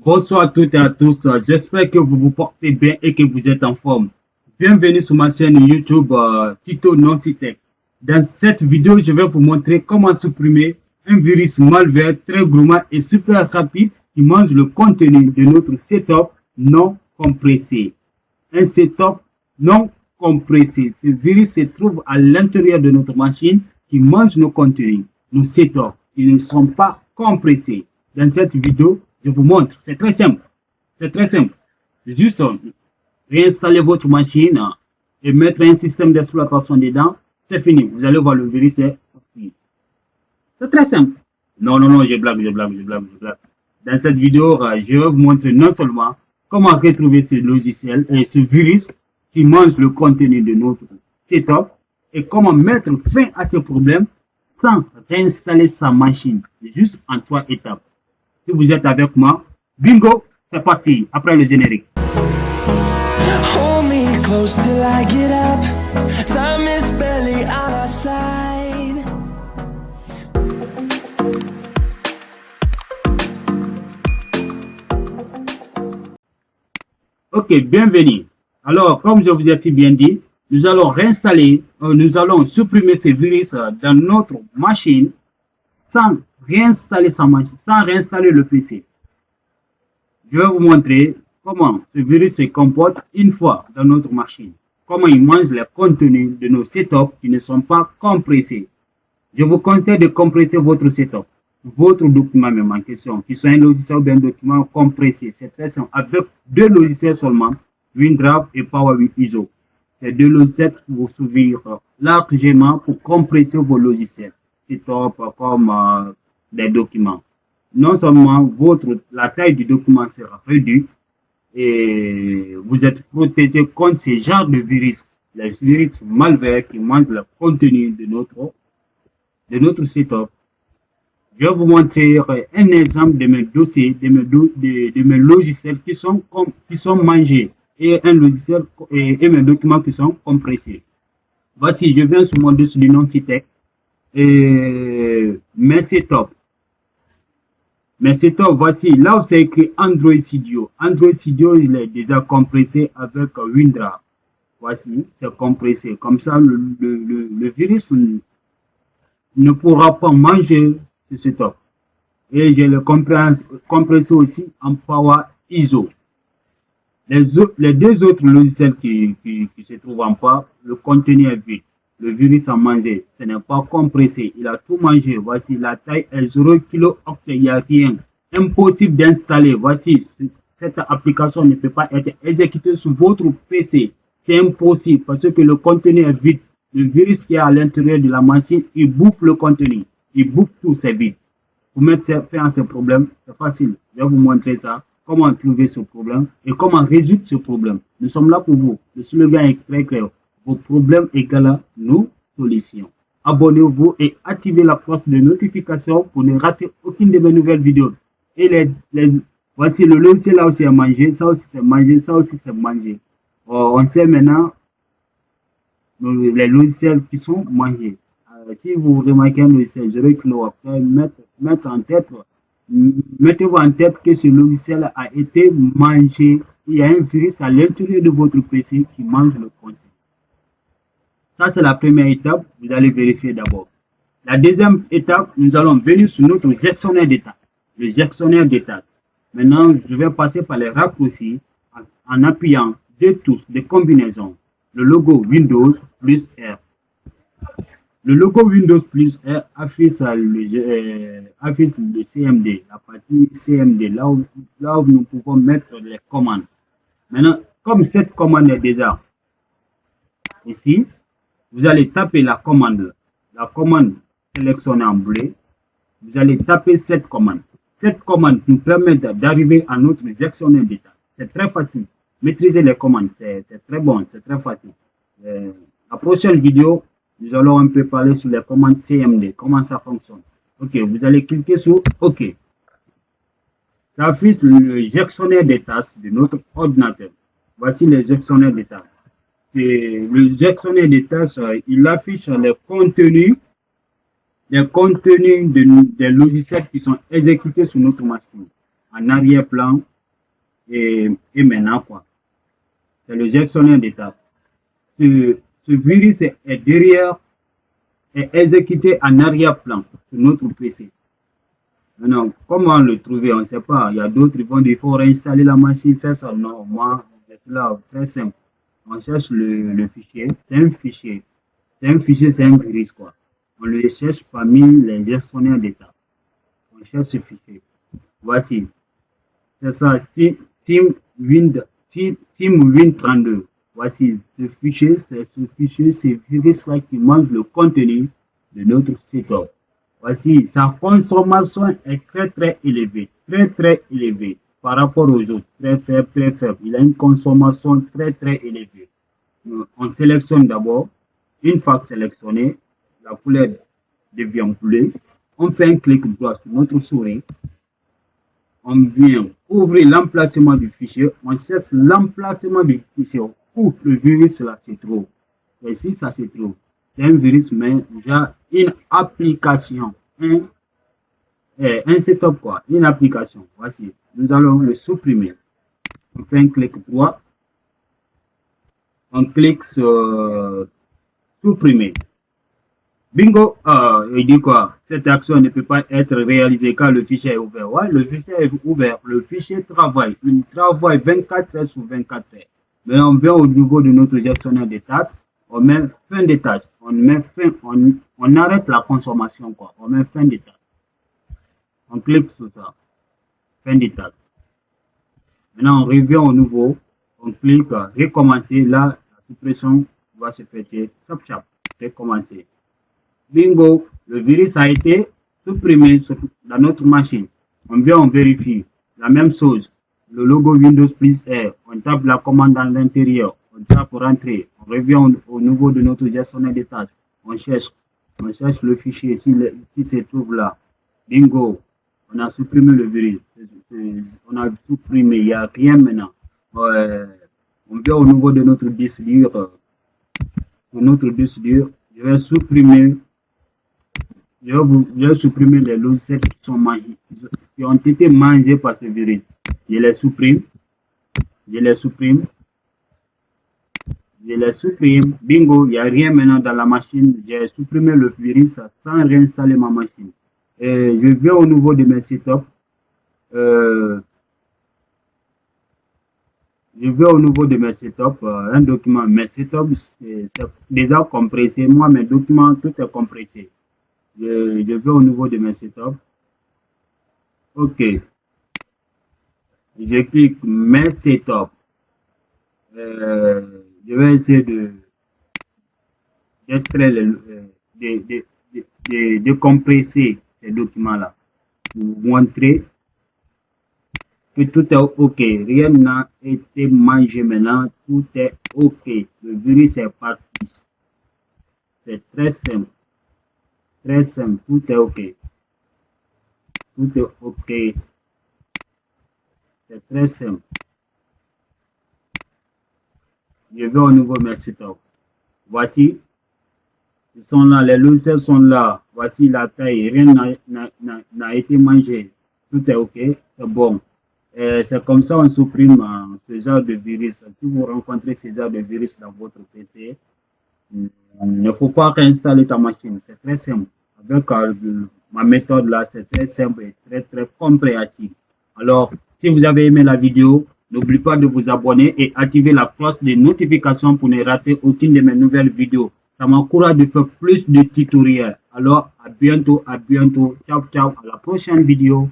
Bonsoir à toutes et à tous. J'espère que vous vous portez bien et que vous êtes en forme. Bienvenue sur ma chaîne YouTube Tito NonsiTech. Dans cette vidéo, je vais vous montrer comment supprimer un virus malware très gourmand et super rapide qui mange le contenu de notre setup non compressé. Un setup non compressé. Ce virus se trouve à l'intérieur de notre machine qui mange nos contenus, nos setups. Ils ne sont pas compressés. Dans cette vidéo, je vous montre. C'est très simple. C'est très simple. Juste réinstaller votre machine et mettre un système d'exploitation dedans. C'est fini. Vous allez voir le virus. C'est très simple. Non, je blague. Dans cette vidéo, je vais vous montrer non seulement comment retrouver ce logiciel et ce virus qui mange le contenu de notre setup et comment mettre fin à ce problème sans réinstaller sa machine. Juste en 3 étapes. Si vous êtes avec moi, bingo, c'est parti, après le générique. Ok, bienvenue. Alors, comme je vous ai si bien dit, nous allons réinstaller, nous allons supprimer ces virus dans notre machine sans réinstaller sa machine, sans réinstaller le PC. Je vais vous montrer comment ce virus se comporte une fois dans notre machine. Comment il mange les contenus de nos setups qui ne sont pas compressés. Je vous conseille de compresser votre setup, votre document même en question, qui soit un logiciel ou bien un document compressé. C'est très simple. Avec 2 logiciels seulement, WinDrive et PowerISO. Ces 2 logiciels vous suffire largement pour compresser vos logiciels. Setup comme des documents. Non seulement la taille du document sera réduite et vous êtes protégé contre ce genre de virus, les virus malware qui mangent le contenu de notre setup. Je vais vous montrer un exemple de mes dossiers, de mes logiciels qui sont mangés et un logiciel et mes documents qui sont compressés. Voici, je viens sur mon dossier du NonsiTech et mes setups. Mais c'est top, voici, là où c'est écrit Android Studio. Android Studio, il est déjà compressé avec WinDrive. Voici, c'est compressé. Comme ça, le virus ne pourra pas manger ce setup. Et je le compressé aussi en PowerISO. Les 2 autres logiciels qui se trouvent en Power, le contenu est vide. Le virus a mangé, ce n'est pas compressé, il a tout mangé. Voici, la taille est 0 kilo octet, il n'y a rien. Impossible d'installer. Voici, cette application ne peut pas être exécutée sur votre PC. C'est impossible parce que le contenu est vide. Le virus qui est à l'intérieur de la machine, il bouffe le contenu. Il bouffe tout, c'est vide. Pour mettre fin à ce problème, c'est facile. Je vais vous montrer ça. Comment trouver ce problème et comment résoudre ce problème. Nous sommes là pour vous. Le slogan est très clair. Vos problèmes égale nos solutions. Abonnez-vous et activez la cloche de notification pour ne rater aucune de mes nouvelles vidéos. Et voici le logiciel là aussi à manger, ça aussi c'est manger, ça aussi c'est manger. On sait maintenant les logiciels qui sont mangés. Si vous remarquez un logiciel, je vais mettez-vous en tête que ce logiciel a été mangé. Il y a un virus à l'intérieur de votre PC qui mange le contenu. Ça, c'est la première étape. Vous allez vérifier d'abord. La deuxième étape, nous allons venir sur notre gestionnaire d'état. Le gestionnaire d'état. Maintenant, je vais passer par les raccourcis en appuyant 2 touches de combinaison. Le logo Windows plus R. Le logo Windows plus R affiche le CMD, la partie CMD, là où nous pouvons mettre les commandes. Maintenant, comme cette commande est déjà ici, vous allez taper la commande sélectionnée en bleu. Vous allez taper cette commande. Cette commande nous permet d'arriver à notre gestionnaire d'état. C'est très facile. Maîtriser les commandes, c'est très bon, c'est très facile. La prochaine vidéo, nous allons un peu parler sur les commandes CMD, comment ça fonctionne. Ok, vous allez cliquer sur OK. Ça affiche le gestionnaire des tâches de notre ordinateur. Voici le gestionnaire des tâches. Le gestionnaire des tâches, il affiche les contenus des logiciels qui sont exécutés sur notre machine. En arrière-plan, et maintenant quoi. C'est le gestionnaire des tâches. Ce virus est derrière, est exécuté en arrière-plan sur notre PC. Maintenant, comment le trouver? On ne sait pas. Il y a d'autres qui vont dire qu'il faut réinstaller la machine, faire ça. Non, moi, c'est là, très simple. On cherche le fichier. C'est un fichier. C'est un fichier, c'est un virus, quoi. On le cherche parmi les gestionnaires d'état. On cherche ce fichier. Voici. C'est ça, SimWin32. Voici ce fichier, c'est ce fichier, c'est virus-là qui mange le contenu de notre setup. Voici, sa consommation est très élevée, très élevée par rapport aux autres, très faible. Il a une consommation très élevée. On sélectionne d'abord. Une fois sélectionné, la couleur devient bleue. On fait un clic droit sur notre souris. On vient ouvrir l'emplacement du fichier. On cherche l'emplacement du fichier où le virus là se trouve. Et ici, ça se trouve. C'est un virus, mais déjà une application. Un setup quoi. Une application. Voici. Nous allons le supprimer. On fait un clic droit. On clique sur supprimer. Bingo, il dit quoi? Cette action ne peut pas être réalisée quand le fichier est ouvert. Ouais, le fichier est ouvert. Le fichier travaille. Il travaille 24 heures sur 24 heures. Mais on vient au niveau de notre gestionnaire des tâches. On met fin des tâches. On arrête la consommation, quoi. On met fin des tâches. On clique sur ça. Fin des tâches. Maintenant, on revient au nouveau. On clique recommencer. Là, la suppression va se faire. Chap. Recommencer. Bingo, le virus a été supprimé dans notre machine. On vient, on vérifie. La même chose. Le logo Windows plus R. On tape la commande dans l'intérieur. On tape rentrer. On revient au niveau de notre gestionnaire des tâches. On cherche le fichier s'il se trouve là. Bingo. On a supprimé le virus. On a supprimé. Il n'y a rien maintenant. On vient au niveau de notre disque dur. Je vais supprimer. Je vais supprimer les logiciels qui ont été mangés par ce virus. Je les supprime. Bingo, il n'y a rien maintenant dans la machine. J'ai supprimé le virus sans réinstaller ma machine. Et je vais au niveau de mes setups. Un document. Mes setups, c'est déjà compressé. Moi, mes documents, tout est compressé. Je vais au niveau de mes setups. OK. Je clique mes setups. Je vais essayer d'extraire, de compresser ces documents-là pour vous montrer que tout est OK. Rien n'a été mangé maintenant. Tout est OK. Le virus est parti. C'est très simple. Tout est OK. C'est très simple. Je vais au niveau de mes setups. Voici. Ils sont là. Les logiciels sont là. Voici la taille. Rien n'a été mangé. Tout est OK. C'est bon. C'est comme ça on supprime ce genre de virus. Si vous rencontrez ce genre de virus dans votre PC, il ne faut pas réinstaller ta machine. C'est très simple. Avec ma méthode là, c'est très simple et très compréhensible. Alors, si vous avez aimé la vidéo, n'oubliez pas de vous abonner et activer la cloche de notification pour ne rater aucune de mes nouvelles vidéos. Ça m'encourage de faire plus de tutoriels. Alors, à bientôt. Ciao, à la prochaine vidéo.